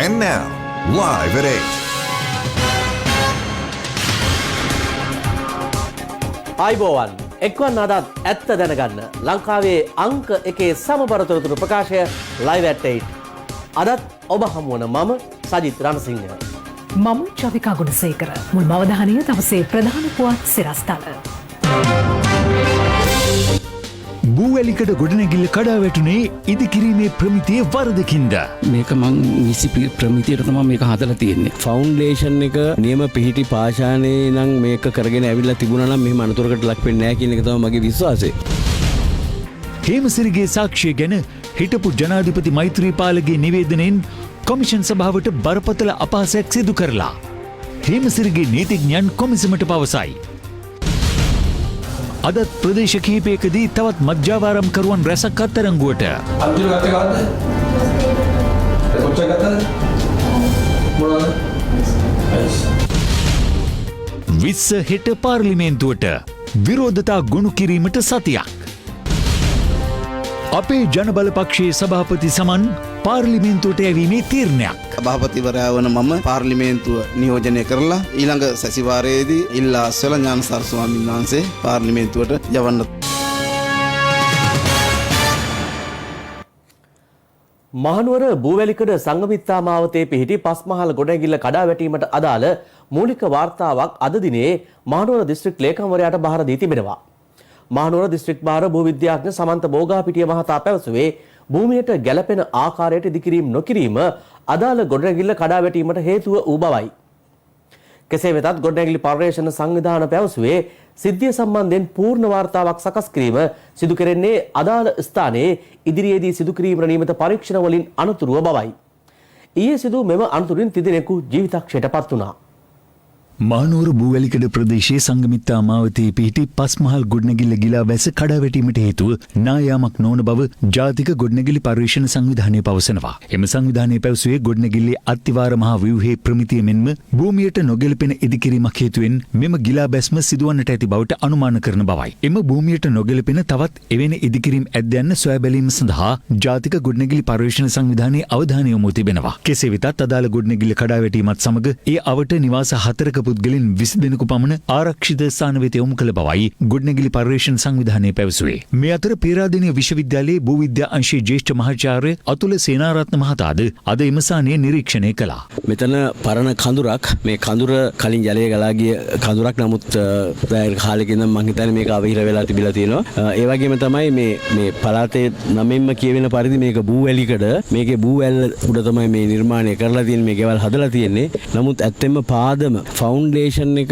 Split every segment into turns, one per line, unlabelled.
And now, live at 8.
ආයිබෝවන් එක්වන් අදත් ඇත්ත දැනගන්න ලංකාවේ අංක එකේ සමබරතොරතුරු ප්‍රකාශය live at 8. අදත් ඔබ හමුවන මම සජිත් රණසිංහ.
මම චවිකා ගුණසේකර. මුල් අවධානය දවසේ ප්‍රධාන පුවත් සිරස්තල.
බූවැලිකට ගොඩනැගිල්ල කඩා වැටුනේ ඉදිකිරීමේ ප්‍රමිතිය වරදකින්ද.
මේක මං නිසි ප්‍රමිතියට තමයි මේක හදලා තියෙන්නේ. ෆවුන්ඩේෂන් එක නියම පිහිටි පාෂාණේ නම් මේක කරගෙන ඇවිල්ලා තිබුණා නම් මෙහෙම අනතුරකට ලක් වෙන්නේ නැහැ කියන එක තමයි මගේ විශ්වාසය.
හේමසිරිගේ සාක්ෂිය ගැන හිටපු ජනාධිපති මෛත්‍රීපාලගේ නිවේදනයෙන් කොමිෂන් සභාවට බරපතල අපහාසයක් සිදු කරලා හේමසිරිගේ නීතිඥයන් කොමිසමට පවසයි. අදත් ප්‍රදේශ කිහිපයකදී තවත් මධ්‍යාවාරම්කරුවන් රැසක් අත්අඩංගුවට.
අන්තිම ගත්තේ කවද්ද? කොච්චර ගත්තද? මොනවද?
20 හෙට පාර්ලිමේන්තුවට විරෝධතා ගොනු කිරීමට සතියක්. අපේ ජනබල පක්ෂයේ සභාපති සමන් පාර්ලිමේන්තුවට යැවීමේ තීරණයක්.
සභාපතිවරයා වන මම පාර්ලිමේන්තුව නියෝජනය කරලා ඊළඟ සැසිවාරයේදී ඉල්ලා අස්වැල ඥානසාර ස්වාමීන් වහන්සේ පාර්ලිමේන්තුවට යවන්න.
මහනුවර බූවැලිකඩ සංගමිත්තා මාවතේ පිහිටි පස්මහල් ගොඩනැගිල්ල කඩා වැටීමට අදාළ මූලික වාර්තාවක් අද දිනේ මහනුවර දිස්ත්‍රික් ලේකම්වරයාට බාර දී තිබෙනවා. මහනුවර දිස්ත්‍රික් භාර භූවිද්‍යාඥ සමන්ත බෝගාපිටිය මහතා පැවසුවේ භූමියට ගැළපෙන ආකාරයට ඉදිකිරීම නොකිරීම අදාළ ගොඩනැගිල්ල කඩා වැටීමට හේතුව වූ බවයි. කෙසේ වෙතත් ගොඩනැගිලි පර්යේෂණ සංවිධාන පැවසුවේ සිද්ධිය සම්බන්ධයෙන් පූර්ණ වාර්තාවක් සකස් කිරීම සිදු කෙරෙන්නේ අදාළ ස්ථානයේ ඉදිරියේදී සිදු කිරීමට නියමිත පරීක්ෂණ වලින් අනතුරුව බවයි. ඊයේ සිදු මෙම අනතුරින් තිදෙනෙකු ජීවිතක්ෂයට පත් වුණා.
මහනුවර බූවැලිකඩ ප්‍රදේශයේ සංගමිත්තා මාවතේ පිහිටි පස්මහල් ගොඩනැගිල්ල ගිලා වැස කඩා වැටීමට හේතුව නායාමක් නොවන බව ජාතික ගොඩනැගිලි පර්යේෂණ සංවිධානය පවසනවා. එම සංවිධානය පැවසුවේ ගොඩනැගිල්ලේ අත්තිවාර මහා ව්‍යුහයේ ප්‍රමිතිය මෙන්ම භූමියට නොගැලපෙන ඉදිකිරීමක් හේතුවෙන් මෙම ගිලා බැස්ම සිදුවන්නට ඇති බවට අනුමාන කරන බවයි. එම භූමියට නොගැලපෙන තවත් එවැනි ඉදිකිරීම් ඇද්ද යන්න සොයා බැලීම සඳහා ජාතික ගොඩනැගිලි පර්යේෂණ සංවිධානයේ අවධානය යොමු තිබෙනවා. කෙසේ වෙතත් අදාළ ගොඩනැගිල්ල කඩා වැටීමත් සමග ඒ අවට නිවාස 4ක පුද්ගලයන් 20 දෙනෙකු පමණ ආරක්ෂිත ස්ථාන වෙත යොමු කළ බවයි ගොඩනැගිලි පර්යේෂණ සංවිධානය පැවසුවේ. මේ අතර පේරාදෙණිය විශ්වවිද්‍යාලයේ භූවිද්‍යා අංශයේ ජ්‍යෙෂ්ඨ මහාචාර්ය අතුල සේනාරත්න මහතාද අද එම ස්ථානය නිරීක්ෂණය කළා.
මෙතන පරණ කඳුරක් මේ කඳුර කලින් ජලය ගලා ගිය කඳුරක්. නමුත් කාලෙකින් මම හිතන්නේ මේක අවහිර වෙලා තිබිලා තියෙනවා. ඒ වගේම තමයි මේ පළාතේ නමින්ම කියවෙන පරිදි මේක බූවැලිකඩ මේකේ බූවැල්ල උඩ තමයි මේ නිර්මාණය කරලා තියෙන්නේ. මේ ගෙවල් හදලා තියෙන්නේ. නමුත් ඇත්තෙන්ම පාදම ෆවුන්ඩේෂන් එක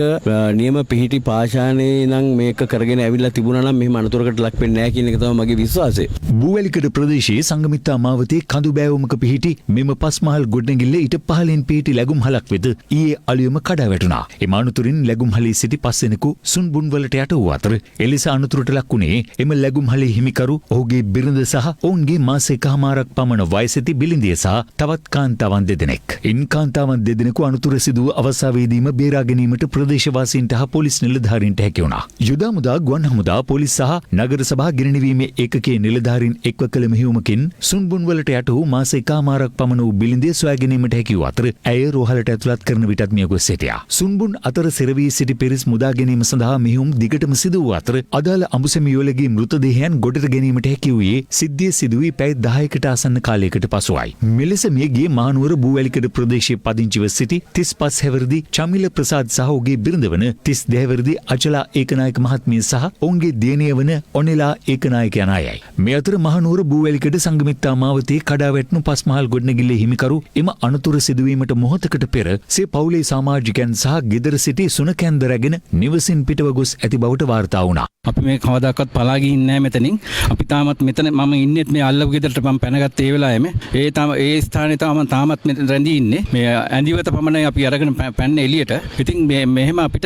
නියම පිහිටි පාෂාණේ නම් මේක කරගෙන ඇවිල්ලා තිබුණා නම් මෙහෙම අනතුරකට ලක් වෙන්නේ නැහැ කියන එක තමයි මගේ විශ්වාසය.
බූවැලිකඩ ප්‍රදේශයේ සංගමිත්තා මාවතේ කඳු බෑවුමක පිහිටි මෙම පස්මහල් ගොඩනැගිල්ල ඊට පහළින් පිහිටි ලැබුම්හලක් වෙත ඊයේ අලුයම කඩා වැටුණා. එම අනතුරින් ලැබුම්හලේ සිටි 5 දෙනෙකු සුන්බුන් වලට යට වූ අතර එලෙස අනතුරට ලක් වුණේ එම ලැබුම්හලේ හිමිකරු ඔහුගේ බිරිඳ සහ ඔවුන්ගේ මාස එකහමාරක් පමණ වයස ඇති බිලිඳිය සහ තවත් කාන්තාවන් දෙදෙනෙක්. ඉන් කාන්තාවන් දෙදෙනෙකු අනතුර සිදුව අවස්ථාවේදීම බේරා ගැනීමට ප්‍රදේශවාසීන්ට හා පොලිස් නිලධාරීන්ට හැකි වුණා. යුද හමුදා, ගුවන් හමුදා, පොලිස් සහ නගර සභා ගෙනනිවීමේ ඒකකයේ නිලධාරීන් එක්ව කළ මෙහෙයුමකින් සුන්බුන් වලට යට වූ මාස එකහමාරක් පමණ වූ බිලිඳිය සොයා ගැනීමට හැකි වූ අතර ඇය රෝහලට ඇතුළත් කරන විටත් මිය ගොස් සිටියා. සුන්බුන් අතර සිරවී සිටි පිරිස් මුදා ගැනීම සඳහා මෙහෙයුම් දිගටම සිදු වූ අතර අදාළ අඹුසැමියෝලගේ මෘතදේහයන් ගොඩට ගැනීමට හැකි වූයේ සිද්ධිය සිදු වී පැය 10කට ආසන්න කාලයකට පසුවයි. මෙලෙස මිය ගිය මහනුවර බූවැලිකඩ ප්‍රදේශයේ පදිංචිව සිටි 35 හැවිරිදි චමිල ප්‍රසාද් සහ ඔහුගේ බිරිඳ වන 32 හැවිරිදි අචලා ඒකනායක මහත්මිය සහ ඔවුන්ගේ දියණිය වන ඔනෙලා ඒකනායක යන අයයි. මේ අතර මහනුවර බූවැලිකඩ සංගමිත්තා මාවතේ කඩා වැටුණු පස්මහල් ගොඩනැගිල්ලේ හිමිකරු එම අනතුර සිදුවීමට මොහොතකට පෙර සිය පවුලේ සමාජිකයන් සහ ගෙදර සිටි සුනකැන්ද රැගෙන නිවසින් පිටව ගොස් ඇති බවට වාර්තා වුණා.
අපි මේ කවදාකවත් පලා ගිහින් නැහැ මෙතනින්. අපි තාමත් මෙතන මම ඉන්නෙත් මේ අල්ලපු ගෙදරට මම පැනගත්ත ඒ වෙලාවෙම ඒ ස්ථානේ තාමත් මෙතන රැඳී ඉන්නේ. මේ ඇඳිවත පමණයි අපි අරගෙන පැන්නේ එළියට. ඉතින් මෙහෙම අපිට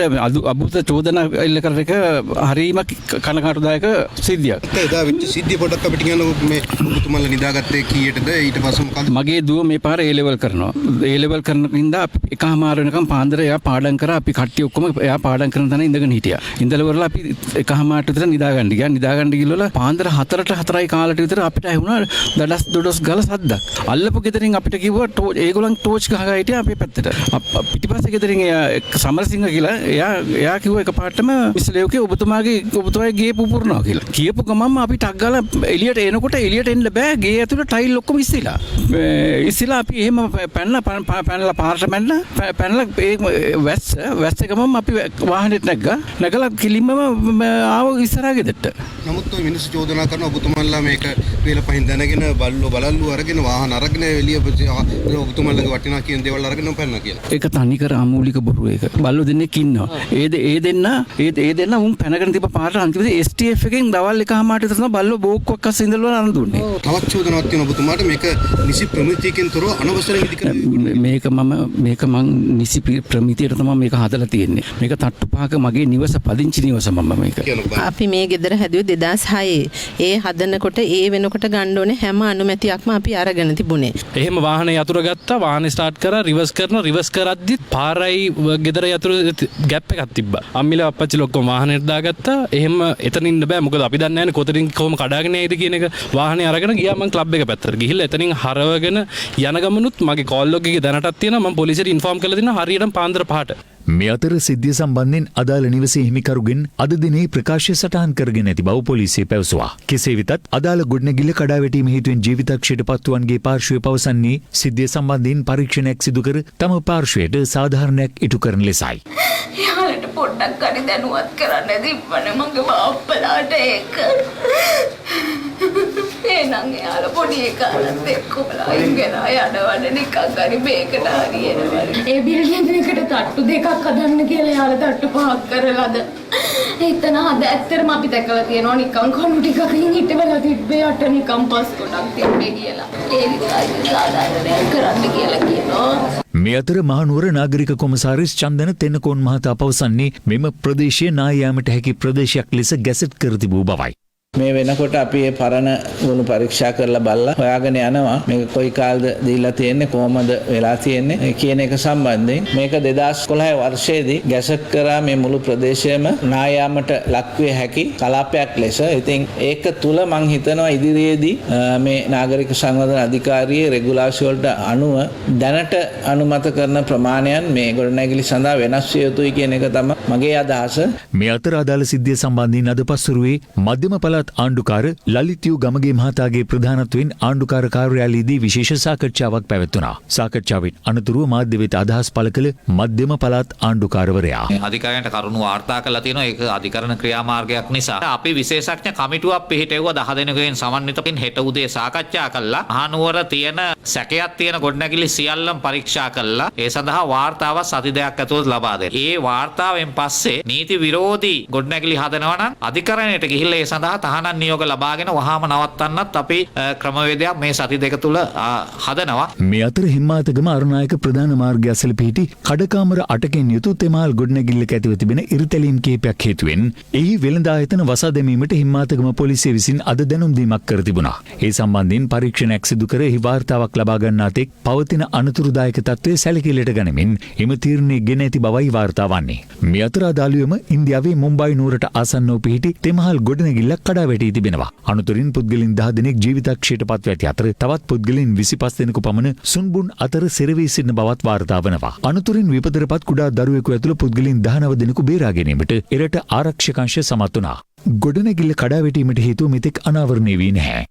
අභූත චෝදනා එල්ල කරන එක හරීම කනකාටුදායක සිද්ධියක්.
එදා වෙච්ච සිද්ධිය පොඩ්ඩක් අපිට කියන්න මේ ඔබතුමාලා නිදාගත්තේ කීයටද ඊට පස්සේ මොකද?
මගේ දුව මේ පාර A level කරනවා. A level කරන ඉඳලා අපි එකමාර වෙනකම් පාන්දර එයා පාඩම් කරා. අපි කට්ටිය ඔක්කොම එයා පාඩම් කරන තැන ඉඳගෙන හිටියා. ඉඳලා වරලා අපි එකමාරට විතර නිදාගන්න ගියා. නිදාගන්න ගිහලා පාන්දර 4යි කාලට විතර අපිට ඇහුණා දඩස් ගල සද්දක්. අල්ලපු ගෙදරින් අපිට කිව්වා ඒගොල්ලන් ටෝච් ගහලා හිටියා අපේ පැත්තට. පිටිපස්සේ ගෙදරින් සමරසිංහ කියලා එයා කිව්වා එකපාරටම මිස්ලේව්ගේ ඔබතුමාගේ ගේ පුපුරනවා කියලා. කියපු ගමන්ම අපි ටක් ගාලා එළියට එනකොට එළියට එන්න බෑ. ගේ ඇතුළේ ටයිල් ඔක්කොම ඉස්සිලා. ඉස්සිලා අපි එහෙම පැනලා පාරට පැනලා ඒ වැස්ස ගමන්ම අපි වාහනේට නැගලා කිලින්ම ආව ඉස්සරහා ගෙදරට.
නමුත් ඔය මිනිස්සු චෝදනා කරන ඔබතුමාලා මේක වේල පහින් දැනගෙන බලල්ලු අරගෙන වාහන අරගෙන එළිය ඔබතුමාලගේ වටිනා කියන දේවල් අරගෙන පැනනවා කියලා. ඒක
තනිකර අමූලික බොරු ඒක. බල්ලෝ දෙන්නෙක් ඉන්නවා. ඒ දෙන්න උන් පැනගෙන තිබ්බ පාරට අන්තිමට STF එකෙන් දවල් 1:00 විතර තමයි බල්ලෝ බෝක්කුවක් අස්සේ ඉඳලා අරන් දුන්නේ.
තවත් චෝදනාවක් තියෙන ඔබතුමාට මේක නිසි ප්‍රමිතියකින් තොරව අනවසර
මේක මම නිසි ප්‍රමිතියට තමයි මේක හදලා තියෙන්නේ. මේක තට්ටු පහක මගේ නිවස පදිංචි නිවස මම මේක.
අපි මේ ගෙදර හැදුවේ 2006. ඒ හදනකොට ඒ වෙනකොට ගන්න ඕනේ හැම අනුමැතියක්ම අපි අරගෙන තිබුණේ.
එහෙම වාහනේ යතුරු ගත්තා, වාහනේ ස්ටාර්ට් කරා, රිවර්ස් කරද්දි පාරයි ගෙදර යතුරු ગેප් එකක් තිබ්බා. අම්මිලා අප්පච්චිලා ඔක්කොම වාහනේට දාගත්තා. එහෙම එතන ඉන්න බෑ. මොකද අපි දන්නේ නැහැ කොතනින් කොහොම කඩාගෙන යයිද කියන එක. වාහනේ අරගෙන ගියා මම ක්ලබ් එක පැත්තට. ගිහිල්ලා එතනින් හරවගෙන යන ගමනුත් මගේ කෝල් ලොග් එකේ දැනටත් තියෙනවා. මම පොලිසියට ඉන්ෆෝම් කරලා දෙනවා හරියටම පාන්දර 5ට.
මේ අතර සිද්ධිය සම්බන්ධයෙන් අදාළ නිවසේ හිමිකරුගෙන් අද දිනේ ප්‍රකාශය සටහන් කරගෙන ඇති බව පොලිසිය පැවසුවා. කෙසේ වෙතත් අදාළ ගොඩනැගිල්ල කඩාවැටීම හේතුවෙන් ජීවිතක්ෂයට පත්වන්ගේ පාර්ශ්වය පවසන්නේ සිද්ධිය සම්බන්ධයෙන් පරීක්ෂණයක් සිදු කර තම පාර්ශ්වයට සාධාරණයක් ඉටු කරන ලෙසයි.
එයාලට පොඩ්ඩක් හරි දැනුවත් කරන්න දීපනේ මගේ බාප්පලාට ඒක. එනං එයාලා පොඩි එකාලත් එක්කමලා ඉගෙන යනවනේ නිකන් හරි මේකට හරියනවා. ඒ බිල්ඩින් එකට තට්ටු දෙකක් හදන්න කියලා එයාලා තට්ටු 5ක් කරලාද. එතන අද ඇත්තටම අපි දැකලා තියෙනවා නිකන් කණු ටිකකින් හිටවලා තිබ්බේ යට නිකන් පස් කොටක් තිබ්බේ කියලා. ඒ විතරයි සාධාරණයක් කරන්න කියලා කියනවා.
මේ අතර මහනුවර නාගරික කොමසාරිස් චන්දන තෙන්නකෝන් මහතා පවසන්නේ මෙම ප්‍රදේශයේ නායාමට හැකි ප්‍රදේශයක් ලෙස ගැසට් කර තිබූ බවයි.
මේ වෙනකොට අපි මේ පරණ වුණු පරීක්ෂා කරලා බලලා හොයාගෙන යනවා මේක කොයි කාලද දීලා තියෙන්නේ කොහමද වෙලා තියෙන්නේ කියන එක සම්බන්ධයෙන් මේක 2011 වර්ෂයේදී ගැසට් කරා මේ මුළු ප්‍රදේශයම නායාමට ලක්විය හැකි කලාපයක් ලෙස. ඉතින් ඒක තුල මම හිතනවා ඉදිරියේදී මේ නාගරික සංවර්ධන අධිකාරියේ රෙගුලාසි වලට අනුව දැනට අනුමත කරන ප්‍රමාණයන් මේ ගොඩනැගිලි සඳහා වෙනස් විය යුතුයි කියන එක තමයි මගේ අදහස.
මේ අතර අදාළ සිද්ධිය සම්බන්ධයෙන් අද පස්වරුවේ මධ්‍යම පළාත් ආණ්ඩුකාර ලලිත්යු ගමගේ මහතාගේ ප්‍රධානත්වයෙන් ආණ්ඩුකාර කාර්යාලයේදී විශේෂ සාකච්ඡාවක් පැවැත්වුණා. සාකච්ඡාවෙන් අනතුරුව මාධ්‍ය වෙත අදහස් පළ කළ මධ්‍යම පළාත් ආණ්ඩුකාරවරයා
අධිකාරියට කරුණු වාර්තා කරලා තියෙනවා. ඒක අධිකරණ ක්‍රියාමාර්ගයක් නිසා අපි විශේෂඥ කමිටුවක් පිහිටෙව්වා 10 දෙනෙකුගෙන් සමන්විතකින් හෙට උදේ සාකච්ඡා කළා. මහනුවර තියෙන සැකයක් තියෙන ගොඩනැගිලි සියල්ලම පරීක්ෂා කළා. ඒ සඳහා වාර්තාවක් සති දෙකක් ඇතුළත ලබා දෙන්න. ඒ වාර්තාවෙන් පස්සේ නීති විරෝධී ගොඩනැගිලි හදනවා නම් අධිකරණයට ගිහිල්ලා ඒ සඳහා තහනම් නියෝග ලබාගෙන වහාම නවත්තන්නත් අපි ක්‍රමවේදයක් මේ සති දෙක තුල හදනවා.
මේ අතර හිම්මාතගම අරුණායක ප්‍රධාන මාර්ගය අසල පිහිටි කඩකාමර 8කින් යුතු තෙමාල් ගොඩනැගිල්ලක ඇතිව තිබෙන ඉරිතැලීම් කිහිපයක් හේතුවෙන් එහි වෙළඳ ආයතන වසා දැමීමට හිම්මාතගම පොලිසිය විසින් අද දැනුම් දීමක් කර තිබුණා. ඒ සම්බන්ධයෙන් පරීක්ෂණයක් සිදු කර එහි වාර්තාවක් ලබා ගන්නා තෙක් පවතින අනතුරුදායක තත්ත්වය සැලකිලිට ගනිමින් එම තීරණය ගෙන ඇති බවයි වාර්තා වන්නේ. මේ අතර අදාළුවම ඉන්දියාවේ මුම්බයි නුවරට ආසන්නව පිහිටි තෙමහල් ගොඩනැගිල්ලක් කඩාවැටී තිබෙනවා. අනතුරින් පුද්ගලයන් 10 දෙනෙක් ජීවිතක්ෂයට පත්ව ඇති අතර තවත් පුද්ගලයන් 25 දෙනෙකු පමණ සුන්බුන් අතර සෙරවී සිටින බවත් වාර්තා වනවා. අනතුරින් විපතටපත් කුඩා දරුවෙකු ඇතුළු පුද්ගලයන් 19 දෙනෙකු බේරා ගැනීමට එරට ආරක්ෂක අංශ සමත් වුණා. ගොඩනැගිල්ල කඩාවැටීමට හේතුව මෙතෙක් අනාවරණය වී නැහැ.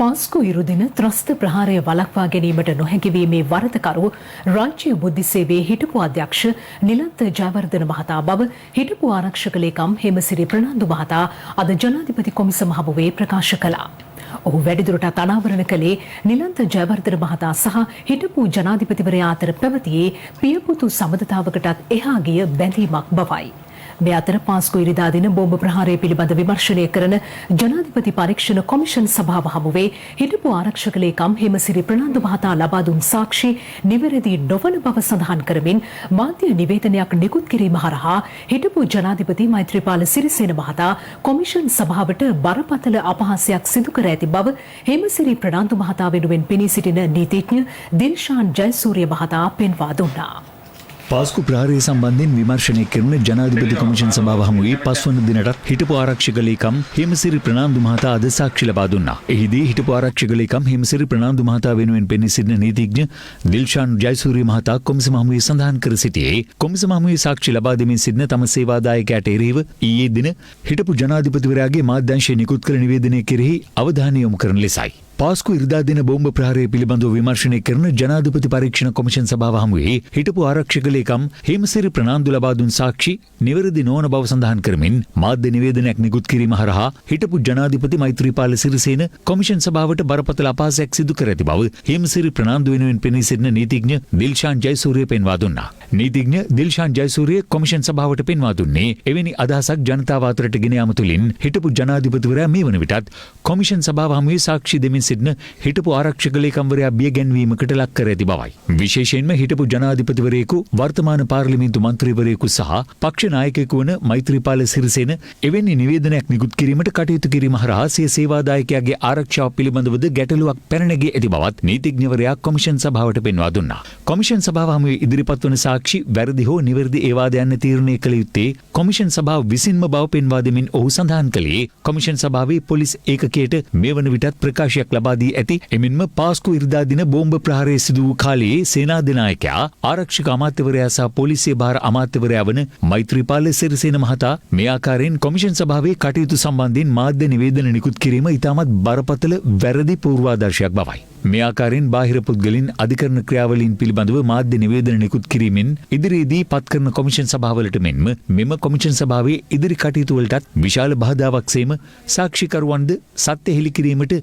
පාස්කු ඉරුදින ත්‍රස්ත ප්‍රහාරය වළක්වා ගැනීමට නොහැකිවීමේ වරදකරු රාජ්‍ය බුද්ධි සේවයේ හිටපු අධ්‍යක්ෂ නිලන්ත ජයවර්ධන මහතා බව හිටපු ආරක්ෂක ලේකම් හේමසිරි ප්‍රනාන්දු මහතා අද ජනාධිපති කොමිසම හමුවේ ප්‍රකාශ කළා. ඔහු වැඩිදුරටත් අනාවරණ කළේ නිලන්ත ජයවර්ධන මහතා සහ හිටපු ජනාධිපතිවරයා අතර පැවතියේ පියපුතු සබඳතාවකටත් එහා ගිය බැඳීමක් බවයි. මේ අතර පාස්කු ඉරිදා දින බෝම්බ ප්‍රහාරය පිළිබඳ විමර්ශනය කරන ජනාධිපති පරීක්ෂණ කොමිෂන් සභාව හමුවේ හිටපු ආරක්ෂක ලේකම් හෙමසිරි ප්‍රනාන්දු මහතා ලබා දුන් සාක්ෂි නිවැරදි නොවන බව සඳහන් කරමින් මාධ්‍ය නිවේදනයක් නිකුත් කිරීම හරහා හිටපු ජනාධිපති මෛත්‍රීපාල සිරිසේන මහතා කොමිෂන් සභාවට බරපතල අපහාසයක් සිදු කර ඇති බව හෙමසිරි ප්‍රනාන්දු මහතා වෙනුවෙන් පෙනී සිටින නීතිඥ දිල්ෂාන් ජයසූරිය මහතා පෙන්වා දුන්නා.
පාස්කු ප්‍රහාරය සම්බන්ධයෙන් විමර්ශනය කරන ජනාධිපති කොමිෂන් සභාව හමුවේ 5 වන දිනටත් හිටපු ආරක්ෂක ලේකම් හේමසිරි ප්‍රනාන්දු මහතා අද සාක්ෂි ලබා දුන්නා. එහිදී හිටපු ආරක්ෂක ලේකම් හේමසිරි ප්‍රනාන්දු මහතා වෙනුවෙන් පෙනී සිටින නීතිඥ දිල්ෂාන් ජයසූරිය මහතා කොමිසම හමුවේ සඳහන් කර සිටියේ කොමිසම හමුවේ සාක්ෂි ලබා දෙමින් සිටින තම සේවාදායකයාට එරෙහිව ඊයේ දින හිටපු ජනාධිපතිවරයාගේ මාධ්‍යංශය නිකුත් කළ නිවේදනය කෙරෙහි අවධානය යොමු කරන ලෙසයි. පාස්කු ඉරිදා දින බෝම්බ ප්‍රහාරය පිළිබඳව විමර්ශනය කරන ජනාධිපති පරීක්ෂණ කොමිෂන් සභාව හමුවේ හිටපු ආරක්ෂක ලේකම් හේමසිරි ප්‍රනාන්දු ලබා දුන් සාක්ෂි නිවැරදි නොවන බව සඳහන් කරමින් මාධ්‍ය නිවේදනයක් නිකුත් කිරීම හරහා හිටපු ජනාධිපති මෛත්‍රීපාල සිරිසේන කොමිෂන් සභාවට බරපතල අපහාසයක් සිදු කර ඇති බව හේමසිරි ප්‍රනාන්දු වෙනුවෙන් පෙනී සිටින නීතිඥ දිල්ෂාන් ජයසූරිය පෙන්වා දුන්නා. නීතිඥ දිල්ෂාන් ජයසූරිය කොමිෂන් සභාවට පෙන්වා දුන්නේ එවැනි අදහසක් ජනතාව අතරට ගෙන යාම තුළින් හිටපු ජනාධිපතිවරයා මේ වන විටත් කොමිෂන් සභාව හමුවේ සාක්ෂි දෙමින් සිටින හිටපු ආරක්ෂක ලේකම්වරයා බිය ගැන්වීමකට ලක් කර ඇති බවයි. විශේෂයෙන්ම හිටපු ජනාධිපතිවරයෙකු වර්තමාන පාර්ලිමේන්තු මන්ත්‍රීවරයෙකු සහ පක්ෂ නායකයෙකු වන මෛත්‍රීපාල සිරිසේන එවැනි නිවේදනයක් නිකුත් කිරීමට කටයුතු කිරීම හරහා සිය සේවාදායකයාගේ ආරක්ෂාව පිළිබඳවද ගැටලුවක් පැන නැගී ඇති බවත් නීතිඥවරයා කොමිෂන් සභාවට පෙන්වා දුන්නා. කොමිෂන් සභාව හමුවේ ඉදිරිපත් වන සාක්ෂි වැරදි හෝ නිවැරදි ඒවාද යන්න තීරණය කළ යුත්තේ කොමිෂන් සභාව විසින්ම බව පෙන්වා දෙමින් ඔහු සඳහන් කළේ කොමිෂන් සභාවේ පොලිස් ඒකකයට මේ වන විටත් ප්‍රකාශයක් ලබා දී ඇති එමෙන්ම පාස්කු ඉරිදා දින බෝම්බ ප්‍රහාරය සිදු වූ කාලයේ සේනාධනායකයා ආරක්ෂක අමාත්‍යවරයා සහ පොලිසිය භාර අමාත්‍යවරයා වන මෛත්‍රීපාල සිරිසේන මහතා මේ ආකාරයෙන් කොමිෂන් සභාවේ කටයුතු සම්බන්ධයෙන් මාධ්‍ය නිවේදන නිකුත් කිරීම ඉතාමත් බරපතල වැරදි පූර්වාදර්ශයක් බවයි. මේ ආකාරයෙන් බාහිර පුද්ගලින් අධිකරණ ක්‍රියාවලීන් පිළිබඳව මාධ්‍ය නිවේදන නිකුත් කිරීමෙන් ඉදිරියේදී පත් කරන කොමිෂන් සභාවලට මෙන්ම මෙම කොමිෂන් සභාවේ ඉදිරි කටයුතු වලටත් විශාල බාධාවක් සේම සාක්ෂිකරුවන්ද සත්‍ය හෙළි කිරීමට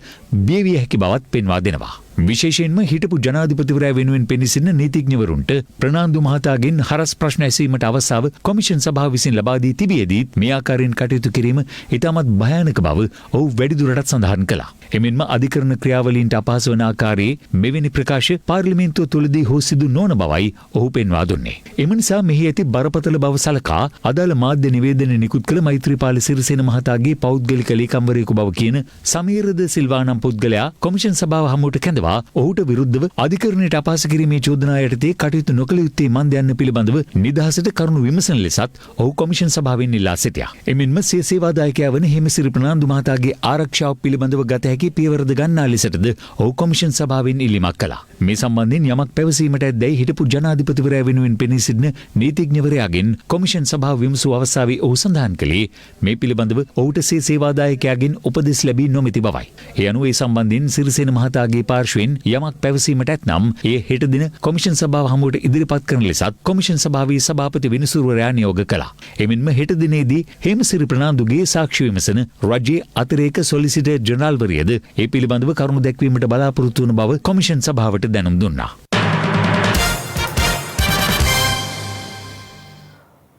බියවිය හැකි බවත් පෙන්වා දෙනවා. විශේෂයෙන්ම හිටපු ජනාධිපතිවරයා වෙනුවෙන් පෙනී සිටින නීතිඥවරුන්ට ප්‍රනාන්දු මහතාගෙන් හරස් ප්‍රශ්න ඇසීමට අවස්ථාව කොමිෂන් සභාව විසින් ලබා දී තිබියදීත් මේ ආකාරයෙන් කටයුතු කිරීම ඉතාමත් භයානක බව ඔහු වැඩිදුරටත් සඳහන් කළා. එමෙන්ම අධිකරණ ක්‍රියාවලීන්ට අපහසු වන ආකාරයේ මෙවැනි ප්‍රකාශ පාර්ලිමේන්තුව තුළදී හෝ සිදු නොවන බවයි ඔහු පෙන්වා දුන්නේ. එම නිසා මෙහි ඇති බරපතල බව සලකා අදාළ මාධ්‍ය නිවේදන නිකුත් කළ මෛත්‍රීපාල සිරිසේන මහතාගේ පෞද්ගලික ලේකම්වරයෙකු බව කියන සමීරද සිල්වා නම් පුද්ගලයා කොමිෂන් සභාව හමුවට කැඳවා ඔහුට විරුද්ධව අධිකරණයට අපහාස කිරීමේ චෝදනා යටතේ කටයුතු නොකළ යුත්තේ මන්ද යන්න පිළිබඳව නිදහසට කරුණු විමසන ලෙසත් ඔහු කොමිෂන් සභාවෙන් ඉල්ලා සිටියා. එමෙන්ම සිය සේවාදායකයා වන හේමසිරි ප්‍රනාන්දු මහතාගේ ආරක්ෂාව පිළිබඳව ගත හැකි පියවරද ගන්නා ලෙසටද ඔහු කොමිෂන් සභාවෙන් ඉල්ලීමක් කළා. මේ සම්බන්ධයෙන් යමක් පැවසීමට ඇද්දැයි හිටපු ජනාධිපතිවරයා වෙනුවෙන් පෙනී සිටින නීතිඥවරයාගෙන් කොමිෂන් සභාව විමසූ අවස්ථාවේ ඔහු සඳහන් කළේ මේ පිළිබඳව ඔහුට සිය සේවාදායකයාගෙන් උපදෙස් ලැබී නොමැති බවයි. ඒ අනුව ඒ සම්බන්ධයෙන් සිරිසේන මහතාගේ පාර්ශ්වයෙන් යමක් පැවසීමට ඇතනම් ඒ හෙට දින කොමිෂන් සභාව හමුවට ඉදිරිපත් කරන ලෙසත් කොමිෂන් සභාවේ සභාපති විනිසුරුවරයා නියෝග කළා. එමෙන්ම හෙට දිනේදී හේමසිරි ප්‍රනාන්දුගේ සාක්ෂි විමසන රජයේ අතිරේක සොලිසිටර් ජනරාල්වරියද ඒ පිළිබඳව කරුණු දැක්වීමට බලාපොරොත්තු වන බව කොමිෂන් සභාවට දැනුම් දුන්නා.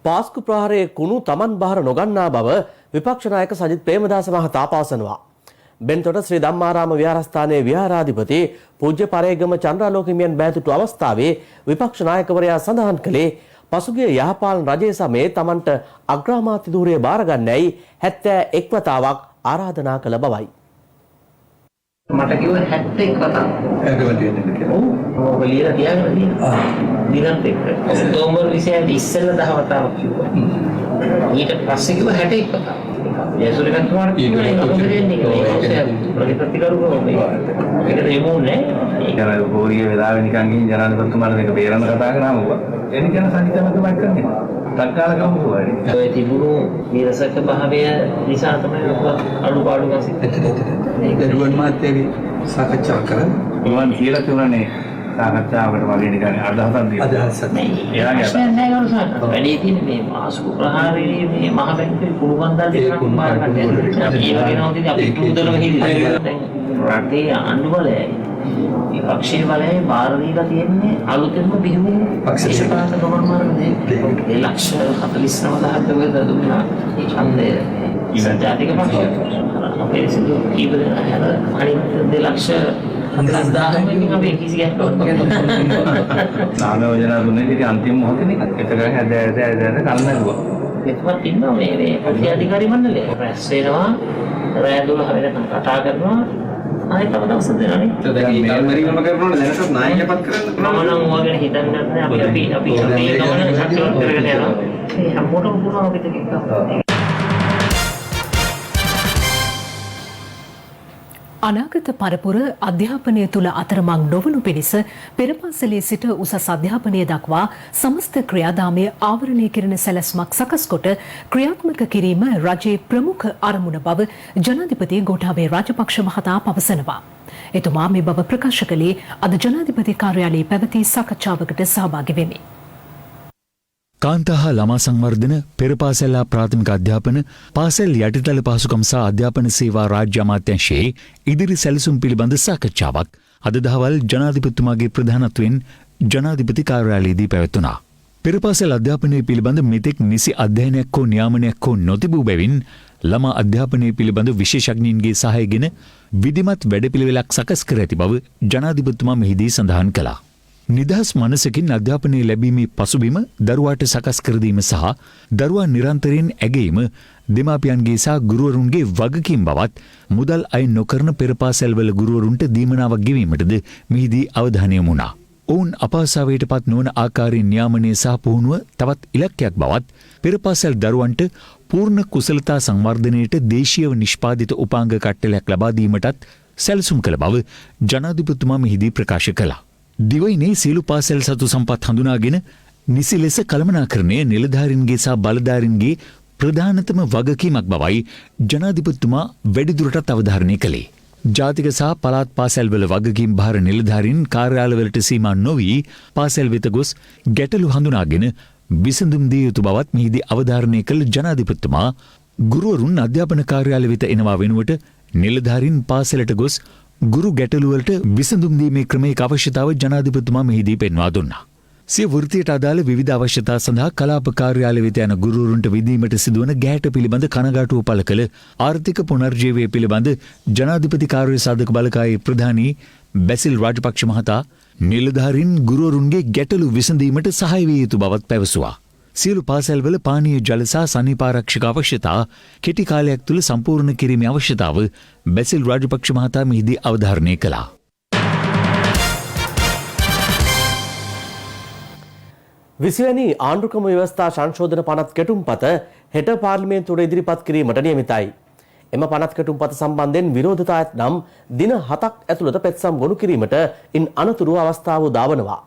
පාස්කු ප්‍රහාරයේ කුණු තමන් බහර නොගන්නා බව විපක්ෂ නායක සජිත් ප්‍රේමදාස මහතා පවසනවා. බෙන්තොට ශ්‍රී ධම්මාරාම විහාරස්ථානයේ විහාරාධිපති පූජ්‍ය පරේගම චන්ද්‍රාලෝක හිමියන් බෑතුටු අවස්ථාවේ විපක්ෂ නායකවරයා සඳහන් කළේ පසුගිය යහපාලන රජයේ සමයේ තමන්ට අග්‍රාමාත්‍ය ධූරය බාරගන්නයි 71 වතාවක් ආරාධනා කළ බවයි.
මට කිව්ව 71 වතාවක්. ඒකවල දෙන්නේ කියලා. ඔව් ලියලා තියාගන්න දිනත් එක්ක. ඔක්තෝබර් 26 ඉස්සෙල්ලා 10 වතාවක් කිව්වා. ඊට පස්සේ කිව්ව 61 වතාවක්. යසුරි කන්තුමාට කිව්වා මොකද වෙන්නේ කියලා. ප්‍රතිපත්තිකරුකෝ මේකට යමුන්නේ. ඒක අර ගෝරිය වෙලාවෙ නිකන් ගිහින් ජනාධිපතිතුමාට මේක බේරන්න කතා කරාම එනි කියන සංහිතමකමක් කරන්නේ. තත්කාලකම කොහොමද? ඔය තිබුණු විරසක භාවය නිසා තමයි අඩුපාඩුකම් සිද්ධ වෙන්නේ. ඒක රුවන් මාත්‍යගේ සාකච්ඡා කරන්නේ. මම කියලා තුනනේ සාකච්ඡාවකට වගේ නිකන් අදහසක් දෙන්න. අදහසක් නේ. එයාගේ අදහස. වැඩි තියෙන්නේ මේ මාසුකු ප්‍රහාරයේ මේ මහ බැංකුවේ කුණු බන්දල් දෙකක් මාර්ගකට යනවා. ඒ වගේ නෝතින් අපි පුදුලම හිටිලා. දැන් රටේ ආණ්ඩු බලය මේ පක්ෂයේ බලය බාර දීලා තියෙන්නේ අලුතෙන්ම බිහිවු පක්ෂපාත ගමන් මාර්ගයේ ඒ ලක්ෂ 49000ක වේද දුන්නා ඡන්දය ජාතික පක්ෂය අපේ සිදු කීප දෙනා හැර අනිත් 2 ලක්ෂ 40000කින් අපි කිසි ගැටලුවක්
නාම යෝජනා දුන්නේ ඉතින් අන්තිම මොහොතේ එතකන් හැද කල්නරුවා
එතකොට ඉන්නවා මේ පොඩි අධිකාරි මණ්ඩලය රැස් වෙනවා රෑ 12 වෙනකම් කතා කරනවා අනිත් තව දවස් දෙනනේ
දැන් මේ මරිගම කරනවනේ දැනට නායකපත් කරන්න
මම නම් ඕවා ගැන හිතන්නේ නැහැ අපි මේ ගමන සත්‍යවත් කරගෙන යනවා මේ හැමෝටම පුළුවන් අපිට කිව්වා
අනාගත පරපුර අධ්‍යාපනය තුළ අතරමං නොවනු පිණිස පෙරපාසලේ සිට උසස් අධ්‍යාපනය දක්වා සමස්ත ක්‍රියාදාමය ආවරණය කෙරෙන සැලැස්මක් සකස් කොට ක්‍රියාත්මක කිරීම රජයේ ප්‍රමුඛ අරමුණ බව ජනාධිපති ගෝඨාභය රාජපක්ෂ මහතා පවසනවා. එතුමා මේ බව ප්‍රකාශ කළේ අද ජනාධිපති කාර්යාලයේ පැවති සාකච්ඡාවකට සහභාගී වෙමින්.
කාන්තා හා ළමා සංවර්ධන පෙරපාසල් හා ප්‍රාථමික අධ්‍යාපන පාසල් යටිතල පහසුකම් සහ අධ්‍යාපන සේවා රාජ්‍ය අමාත්‍යාංශයේ ඉදිරි සැලසුම් පිළිබඳ සාකච්ඡාවක් අද දහවල් ජනාධිපතිතුමාගේ ප්‍රධානත්වයෙන් ජනාධිපති කාර්යාලයේදී පැවැත්වුණා. පෙරපාසල් අධ්‍යාපනය පිළිබඳ මෙතෙක් නිසි අධ්‍යයනයක් හෝ නියාමනයක් හෝ නොතිබූ බැවින් ළමා අධ්‍යාපනය පිළිබඳ විශේෂඥයින්ගේ සහයගෙන විධිමත් වැඩපිළිවෙලක් සකස් කර ඇති බව ජනාධිපතිතුමා මෙහිදී සඳහන් කළා. නිදහස් මනසකින් අධ්‍යාපනය ලැබීමේ පසුබිම දරුවාට සකස් කරදීම සහ දරුවා නිරන්තරයෙන් ඇගීම දෙමාපියන්ගේ සහ ගුරුවරුන්ගේ වගකීම් බවත් මුදල් අය නොකරන පෙරපාසැල්වල ගුරුවරුන්ට දීමනාවක් ගෙවීමටද මෙහිදී අවධානය යොමු වුණා. ඔවුන් අපහසාවයට පත් නොවන ආකාරයෙන් නියාමනය සහ පුහුණුව තවත් ඉලක්කයක් බවත් පෙරපාසැල් දරුවන්ට පූර්ණ කුසලතා සංවර්ධනයට දේශීයව නිෂ්පාදිත උපාංග කට්ටලයක් ලබා දීමටත් සැලසුම් කළ බව ජනාධිපතිතුමා මෙහිදී ප්‍රකාශ කළා. දිවයිනේ සියලු පාසල් සතු සම්පත් හඳුනාගෙන නිසි ලෙස කළමනාකරණය නිලධාරීන්ගේ සහ බලධාරීන්ගේ ප්‍රධානතම වගකීමක් බවයි ජනාධිපතිතුමා වැඩිදුරටත් අවධාරණය කළේ. ජාතික සහ පළාත් පාසල්වල වගකීම් භාර නිලධාරීන් කාර්යාලවලට සීමා නොවී පාසල් වෙත ගොස් ගැටලු හඳුනාගෙන විසඳුම් දිය යුතු බවත් මෙහිදී අවධාරණය කළ ජනාධිපතිතුමා ගුරුවරුන් අධ්‍යාපන කාර්යාල වෙත එනවා වෙනුවට නිලධාරීන් පාසලට ගොස් ගුරු ගැටලුවලට විසඳුම් දීමේ ක්‍රමයක අවශ්‍යතාව ජනාධිපතිතුමා මෙහිදී පෙන්වා දුන්නා. සිය වෘත්තියට අදාළ විවිධ අවශ්‍යතා සඳහා කලාප කාර්යාලය වෙත යන ගුරුවරුන්ට විදීමට සිදුවන ගැහැට පිළිබඳ කනගාටුව පළ කළ ආර්ථික පුනර්ජීවය පිළිබඳ ජනාධිපති කාර්ය සාධක බලකායේ ප්‍රධානී බැසිල් රාජපක්ෂ මහතා නිලධාරීන් ගුරුවරුන්ගේ ගැටලු විසඳීමට සහාය විය යුතු බවත් පැවසුවා. සියලු පාසල්වල පානීය ජල සහ සනීපාරක්ෂක අවශ්‍යතා කෙටි කාලයක් තුළ සම්පූර්ණ කිරීමේ අවශ්‍යතාව බැසිල් රාජපක්ෂ මහතා මෙහිදී අවධාරණය කළා.
විසිවැනි ආණ්ඩුක්‍රම ව්‍යවස්ථා සංශෝධන පනත් කෙටුම්පත හෙට පාර්ලිමේන්තුවට ඉදිරිපත් කිරීමට නියමිතයි. එම පනත් කෙටුම්පත සම්බන්ධයෙන් විරෝධතා ඇතනම් දින 7ක් ඇතුළත පෙත්සම් ගොනු කිරීමට ඉන් අනතුරු අවස්ථාව උදාවනවා.